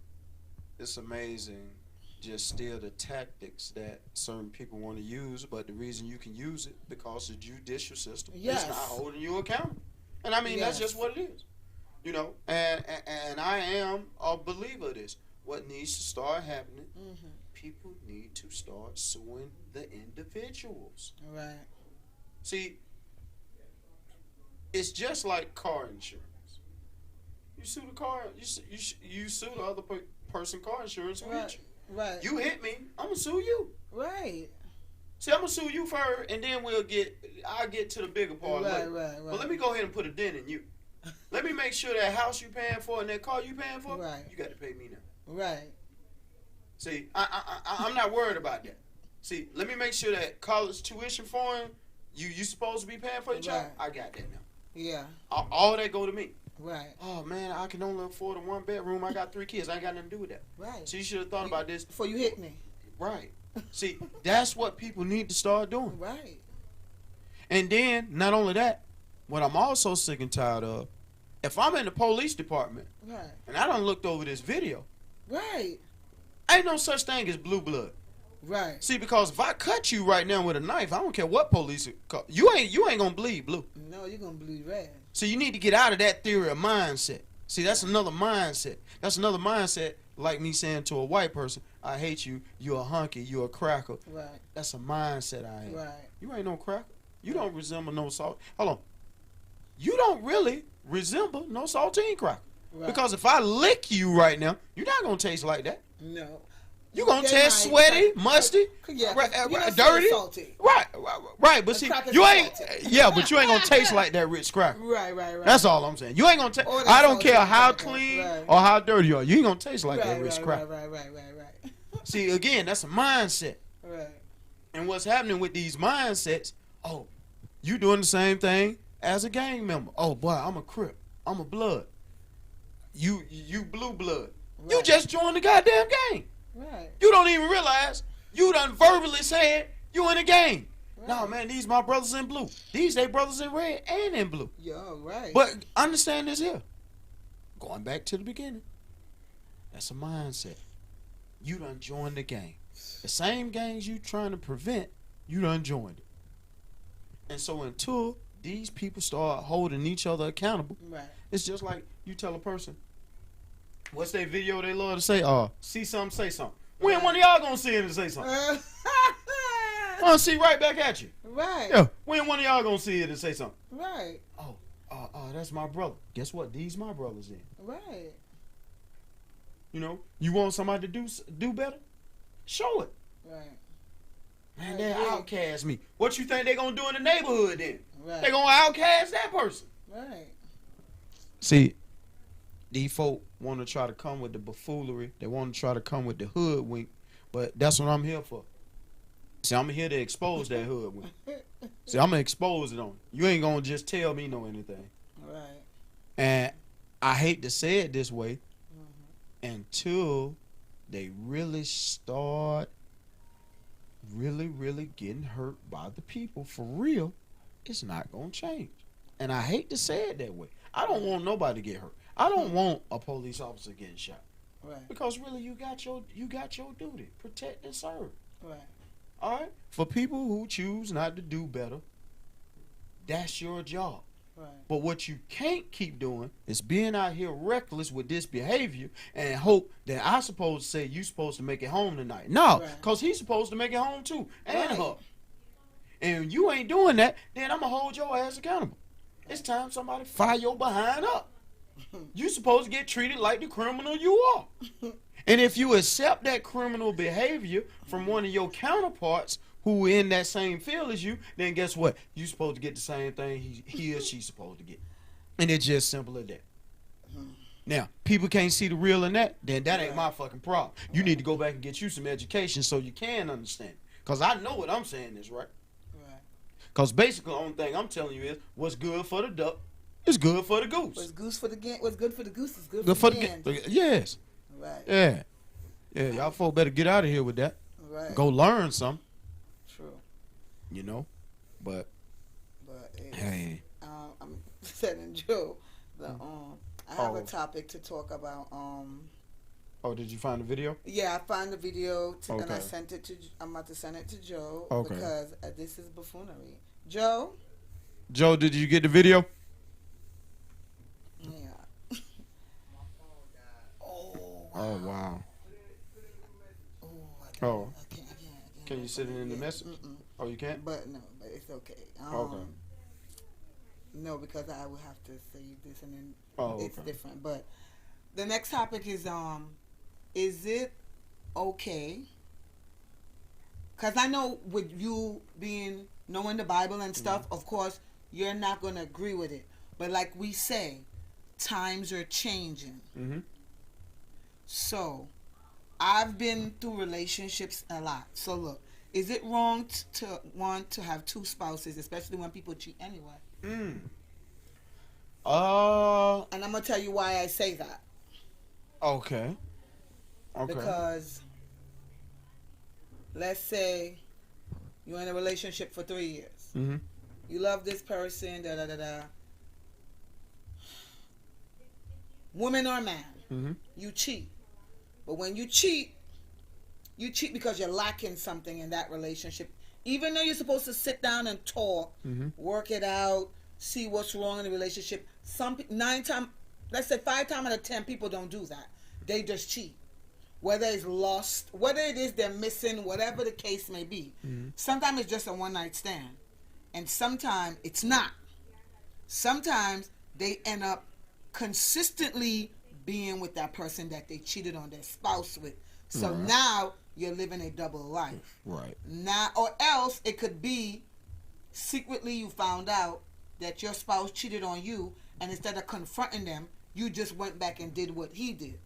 It's amazing just still the tactics that certain people want to use, but the reason you can use it because the judicial system is not holding you accountable. And I mean, that's just what it is. And I am a believer of this. What needs to start happening, people need to start suing the individuals. Right. See, it's just like car insurance. You sue the car, you sue the other person car insurance who hit you. Right. You hit me, I'm gonna sue you. Right. See, I'm gonna sue you first, and then I'll get to the bigger part later. Right. But let me go ahead and put a dent in you. Let me make sure that house you paying for and that car you paying for, you got to pay me now. Right. See, I'm not worried about that. See, let me make sure that college tuition for him, you supposed to be paying for your child. I got that now. Yeah. All that go to me. Right. Oh man, I can only afford a 1-bedroom. I got 3 kids. I ain't got nothing to do with that. Right. So you should have thought about this before you hit me. Right. See, that's what people need to start doing. Right. And then, not only that, what I'm also sick and tired of, if I'm in the police department, right, and I done looked over this video, right, ain't no such thing as blue blood. Right. See, because if I cut you right now with a knife, I don't care what police call you ain't gonna bleed blue. No, you're gonna bleed red. So you need to get out of that theory of mindset. See, that's another mindset. That's another mindset like me saying to a white person, I hate you, you're a hunky, you're a cracker. Right. That's a mindset I have. Right. You ain't no cracker. You don't resemble no salt. Hold on. You don't really resemble no saltine cracker. Right. Because if I lick you right now, you're not gonna taste like that. No. You gonna taste sweaty, musty, dirty, salty. Right. But see, you ain't. Yeah, but you ain't gonna taste like that rich cracker. Right. That's all I'm saying. You ain't gonna taste. I don't care how clean or how dirty you are. You ain't gonna taste like that rich cracker. Right. See, again, that's a mindset. Right. And what's happening with these mindsets? Oh, you doing the same thing as a gang member. Oh boy, I'm a Crip. I'm a Blood. You blue blood. Right. You just joined the goddamn gang. Right. You don't even realize you done verbally said you in a gang. Right. No, man, these my brothers in blue. These they brothers in red and in blue. Yo, right. But understand this here. Going back to the beginning. That's a mindset. You done joined the gang. The same gangs you trying to prevent, you done joined it. And so until these people start holding each other accountable, right, it's just like you tell a person, what's that video they love to say? See something, say something. When one of y'all gonna see it and say something? I'll see right back at you. Right. Yeah. When one of y'all gonna see it and say something? Right. Oh, that's my brother. Guess what? These my brothers in. Right. You know, you want somebody to do better? Show it. Right. Man, they outcast me. What you think they gonna do in the neighborhood then? Right. They gonna outcast that person. Right. See, these folk want to try to come with the buffoonery. They want to try to come with the hoodwink, but that's what I'm here for. See, I'm here to expose that hoodwink. See, I'm gonna expose it on you. You ain't gonna just tell me no anything. Right. And I hate to say it this way, until they really start really getting hurt by the people for real, it's not gonna change. And I hate to say it that way. I don't want nobody to get hurt. I don't want a police officer getting shot. Right. Because really you got your duty. Protect and serve. Right. All right? For people who choose not to do better, that's your job. Right. But what you can't keep doing is being out here reckless with this behavior and hope that I supposed to say you supposed to make it home tonight. No, because he's supposed to make it home too. And her. And you ain't doing that, then I'm going to hold your ass accountable. It's time somebody fire your behind up. You supposed to get treated like the criminal you are. And if you accept that criminal behavior from one of your counterparts who in that same field as you, then guess what? You supposed to get the same thing he or she's supposed to get. And it's just simple as that. Now, people can't see the real in that, then that ain't my fucking problem. You need to go back and get you some education so you can understand. Because I know what I'm saying is right. Because basically the only thing I'm telling you is what's good for the duck is good for the goose. What's good for the goose is good for the gander. Yes. Right. Yeah. Yeah, y'all folk better get out of here with that. Right. Go learn something. True. You know? But hey. I'm telling Joe I have a topic to talk about. Oh, did you find the video? Yeah, I found the video and I sent it to. I'm about to send it to Joe because this is buffoonery. Joe, did you get the video? Yeah. Oh wow. Oh. I can't. Can you send it in the message? Oh, you can't? But it's okay. Okay. No, because I will have to say this and then it's okay. different. But the next topic is it okay? Because I know with you knowing the Bible and stuff, of course, you're not going to agree with it. But like we say, times are changing. So, I've been through relationships a lot. So look, is it wrong to want to have two spouses, especially when people cheat anyway? And I'm gonna tell you why I say that. Okay. Okay. Because let's say you're in a relationship for 3 years. Mm-hmm. You love this person, da da da da. Woman or man, Mm-hmm. you cheat. But when you cheat because you're lacking something in that relationship. Even though you're supposed to sit down and talk, work it out, see what's wrong in the relationship. Let's say 5 times out of 10 people don't do that. They just cheat. Whether it's lost, whether it is they're missing, whatever the case may be. Sometimes it's just a one-night stand. And sometimes it's not. Sometimes they end up consistently being with that person that they cheated on their spouse with. So now you're living a double life. Right. Now, or else it could be secretly you found out that your spouse cheated on you, and instead of confronting them, you just went back and did what he did.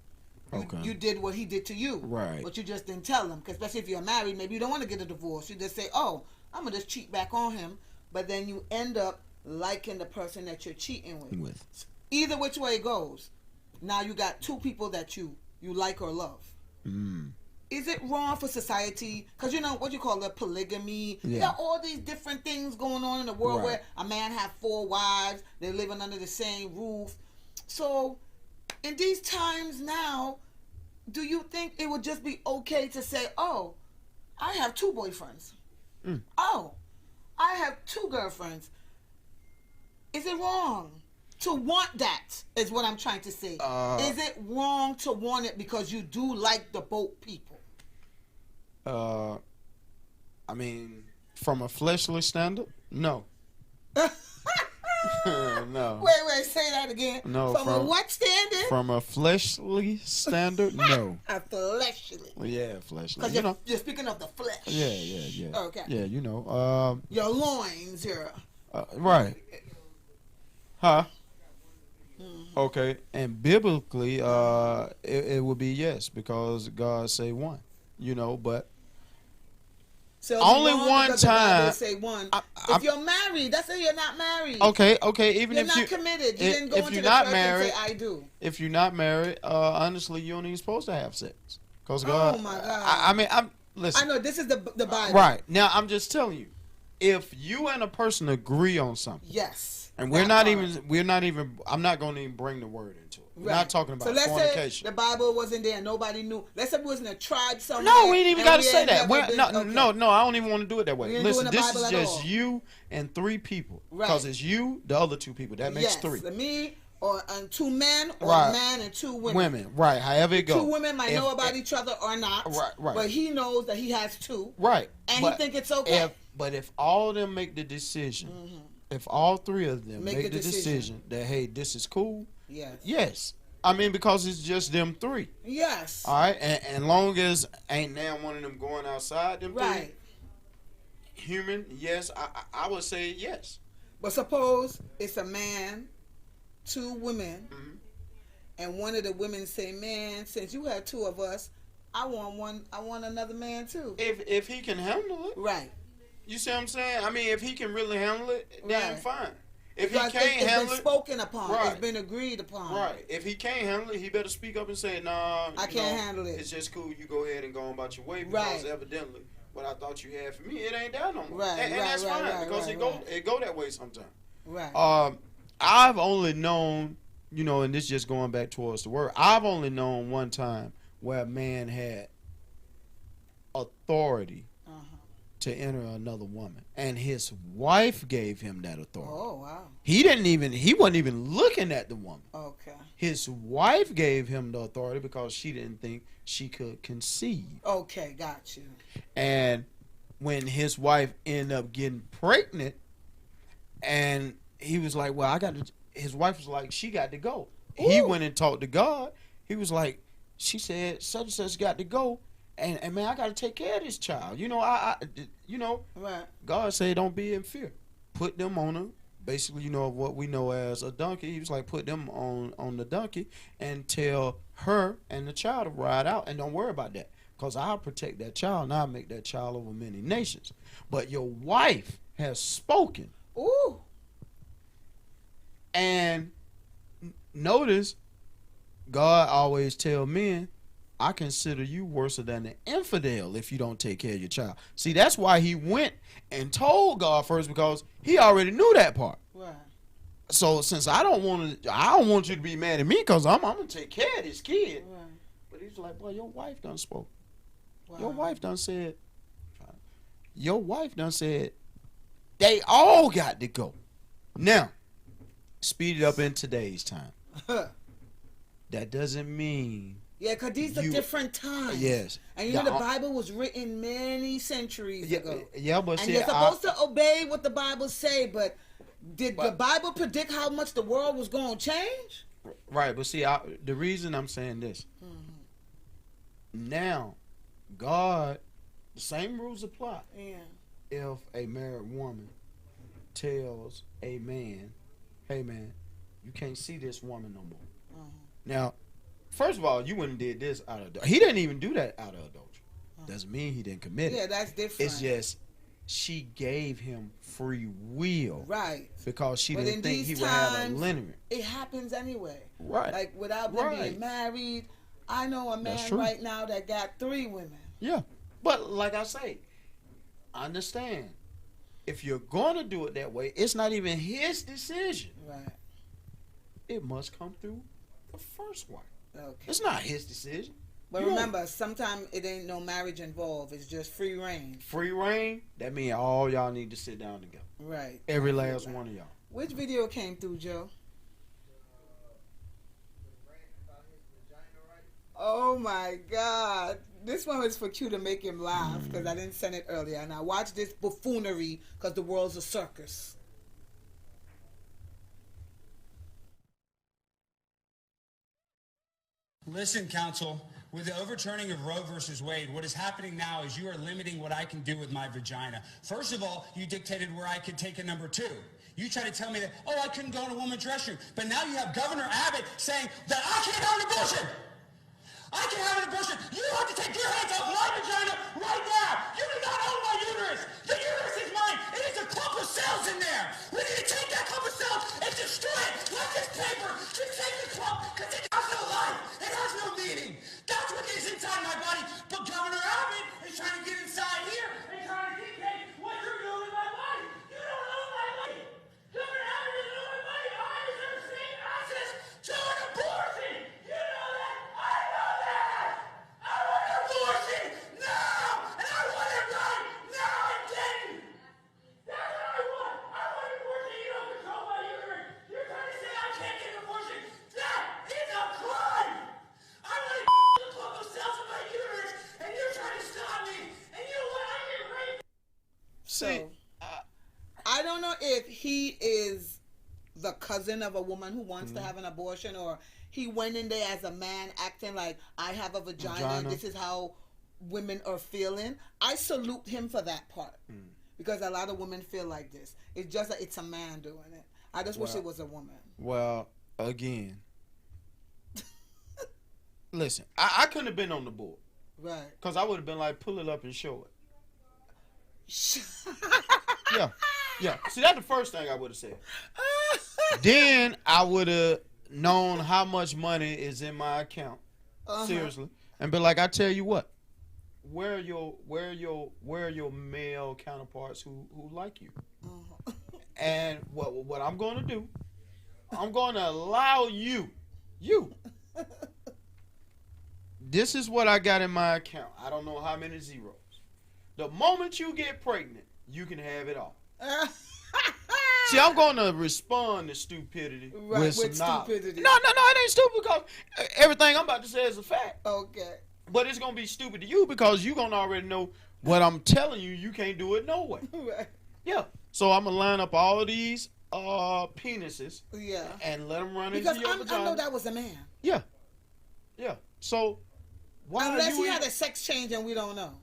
You did what he did to you. Right. But you just didn't tell him. Because especially if you're married, maybe you don't want to get a divorce. You just say, oh, I'm going to just cheat back on him. But then you end up liking the person that you're cheating with. Either which way it goes. Now you got 2 people that you like or love. Is it wrong for society? Because you know what you call it, polygamy. Yeah. There are all these different things going on in the world where a man have 4 wives. They're living under the same roof. So in these times now, do you think it would just be okay to say, oh, I have 2 boyfriends. Oh, I have 2 girlfriends. Is it wrong to want that, is what I'm trying to say. Is it wrong to want it because you do like the both people? I mean, from a fleshly standard, no. No. Wait, say that again. No. From a what standard? From a fleshly standard, no. A fleshly. Yeah, fleshly. Because you're speaking of the flesh. Yeah. Okay. Yeah, you know. Your loins here. Right. Huh? Okay, and biblically, it would be yes, because God say one, you know, but so only one time. Say one. If you're married, that's if you're not married. Okay, even you're if not you committed, you didn't go if into you're the not church married, and say I do. If you're not married, honestly, you don't even supposed to have sex, because God. Oh my God. I mean, listen. I know this is the Bible. Right now, I'm just telling you, if you and a person agree on something. Yes. And we're not even. I'm not going to even bring the word into it. We're not talking about fornication. So let's say the Bible wasn't there, nobody knew. Let's say it was in a tribe somewhere. No, we ain't even got to say that. No, I don't even want to do it that way. Listen, this is just you and 3 people. Because it's you, the other 2 people. That makes 3. Me and 2 men, or a man and 2 women. Right. However it goes. 2 women might know about each other or not. Right. But he knows that he has 2. Right. And he think it's okay. But if all of them make the decision. If all 3 of them make the decision that, hey, this is cool, yes. I mean, because it's just them 3. Yes. All right, and long as ain't now one of them going outside them 3. Human, yes, I would say yes. But suppose it's a man, 2 women, and one of the women say, man, since you had 2 of us, I want another man too. If he can handle it. Right. You see what I'm saying? I mean, if he can really handle it, then fine. If he can't it's handle it, been spoken upon. It's been agreed upon. Right. If he can't handle it, he better speak up and say, "Nah, I can't handle it. It's just cool. You go ahead and go on about your way because evidently what I thought you had for me, it ain't that no more." And that's fine because it go that way sometimes. Right. I've only known, and this just going back towards the word. I've only known one time where a man had authority to enter another woman, and his wife gave him that authority. Oh wow! He wasn't even looking at the woman. Okay. His wife gave him the authority because she didn't think she could conceive. Okay, got you. And when his wife ended up getting pregnant, and he was like, "Well, his wife was like, "She got to go." Ooh. He went and talked to God. He was like, "She said such and such got to go." And man, I got to take care of this child. Right. God said, don't be in fear. Put them on basically, what we know as a donkey. He was like, put them on the donkey and tell her and the child to ride out. And don't worry about that. Because I'll protect that child and I'll make that child over many nations. But your wife has spoken. Ooh. And notice God always tell men, I consider you worse than an infidel if you don't take care of your child. See, that's why he went and told God first, because he already knew that part. Right. So since I don't want you to be mad at me, because I'm gonna take care of this kid. Right. But he's like, boy, your wife done spoke. Wow. Your wife done said they all got to go. Now, speed it up in today's time. That doesn't mean. Yeah, because these are different times. Yes. And you know, the Bible was written many centuries ago. Yeah, but and see, you're supposed to obey what the Bible say, but did the Bible predict how much the world was going to change? Right, but see, the reason I'm saying this, now, God, the same rules apply. Yeah. If a married woman tells a man, hey man, you can't see this woman no more. Now, first of all, you wouldn't did this out of adultery. He didn't even do that out of adultery. Doesn't mean he didn't commit it. Yeah, that's different. It's just she gave him free will. Right. Because she didn't think he would have a lineage. It happens anyway. Right. Like without them being married. I know a man right now that got 3 women. Yeah. But like I say, understand, if you're going to do it that way, it's not even his decision. Right. It must come through the first wife. Okay. It's not his decision. But remember, sometimes it ain't no marriage involved. It's just free reign. Free reign, that means all y'all need to sit down together. Right. Every last one of y'all. Which video came through, Joe? Oh my God. This one was for Q to make him laugh because I didn't send it earlier. And I watched this buffoonery because the world's a circus. Listen, counsel, with the overturning of Roe versus Wade, what is happening now is you are limiting what I can do with my vagina. First of all, you dictated where I could take a number 2. You try to tell me that, oh, I couldn't go in a woman's restroom. But now you have Governor Abbott saying that I can't have an abortion. I can have an abortion. You have to take your hands off my vagina right now. You do not own my uterus. The uterus is mine. It is a clump of cells in there. We need to take that clump of cells and destroy it like this paper. Just take the clump because it has no life. It has no meaning. That's what is inside my body. But Governor Abbott is trying to get inside here and trying to dictate what you're doing with my body. You don't own my body. Governor Abbott doesn't own my body. I deserve the same access to an abortion. You know that. I know that. I want an abortion now, and I want it right now and then. That's what I want. I want an abortion. You don't control my uterus. You're trying to say I can't get an abortion. That is a crime. I want to clump of cells in my uterus, and you're trying to stop me. And you know what? I get raped. So, I don't know if he is the cousin of a woman who wants to have an abortion, or he went in there as a man acting like I have a vagina and this is how women are feeling. I salute him for that part because a lot of women feel like this. It's just that it's a man doing it. I just wish it was a woman. Well, again, listen, I couldn't have been on the board. Right. Because I would have been like, pull it up and show it. Yeah. See, that's the first thing I would have said. Then I would have known how much money is in my account. Seriously. And be like, I tell you what, where are your male counterparts who like you? And what I'm going to do, I'm going to allow you. This is what I got in my account. I don't know how many zeros. The moment you get pregnant, you can have it all. See, I'm going to respond to stupidity with some knowledge. Stupidity. No, it ain't stupid because everything I'm about to say is a fact. Okay. But it's going to be stupid to you because you're going to already know what I'm telling you. You can't do it no way. Right. Yeah. So I'm going to line up all of these penises. Yeah. And let them run because into your vagina. I know that was a man. Yeah. So why unless he had a sex change and we don't know.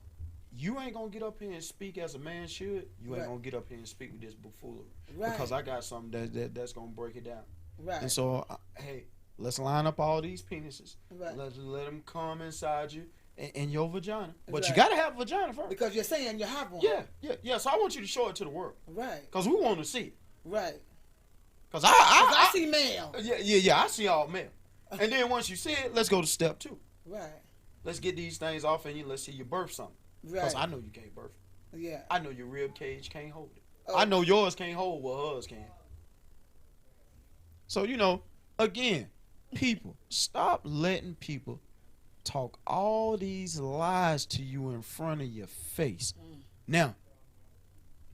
You ain't gonna get up here and speak as a man should. You ain't gonna get up here and speak with this buffoonery. Right. Because I got something that's gonna break it down. Right. And so, hey, let's line up all these penises. Right. Let them come inside you in your vagina. But you gotta have a vagina first. Because you're saying you have one. Yeah. So I want you to show it to the world. Right. Because we want to see it. Right. Cause I see male. Yeah. I see all male. And then once you see it, let's go to step 2. Right. Let's get these things off and you. Let's see you birth something. Right. Cause I know you can't birth. Yeah. I know your rib cage can't hold it. Oh. I know yours can't hold what hers can. So again, people, stop letting people talk all these lies to you in front of your face. Now,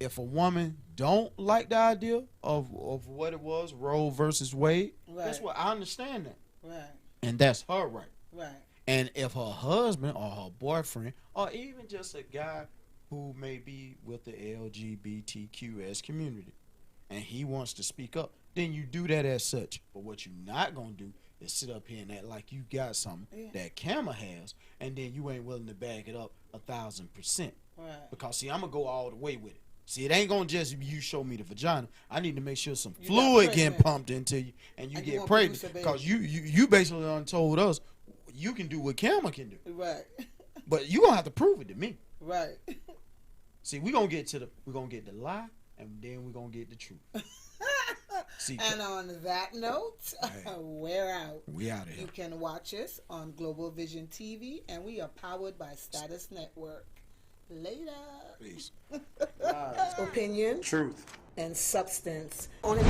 if a woman don't like the idea of what it was, Roe versus Wade, guess what? I understand that. Right. And that's her right. Right. And if her husband or her boyfriend or even just a guy who may be with the LGBTQS community and he wants to speak up, then you do that as such. But what you're not going to do is sit up here and act like you got something that Camera has and then you ain't willing to back it up 1,000%. Right. Because, see, I'm going to go all the way with it. See, it ain't going to just you show me the vagina. I need to make sure some fluid getting pumped into you and you get pregnant. Because you basically done told us you can do what Camera can do. Right. But you going to have to prove it to me. Right. See, we're going to get the lie and then we're going to get the truth. See, and on that note, we're out. We out of here. You can watch us on Global Vision TV and we are powered by Status Network. Later. Peace. Opinion, truth, and substance. Only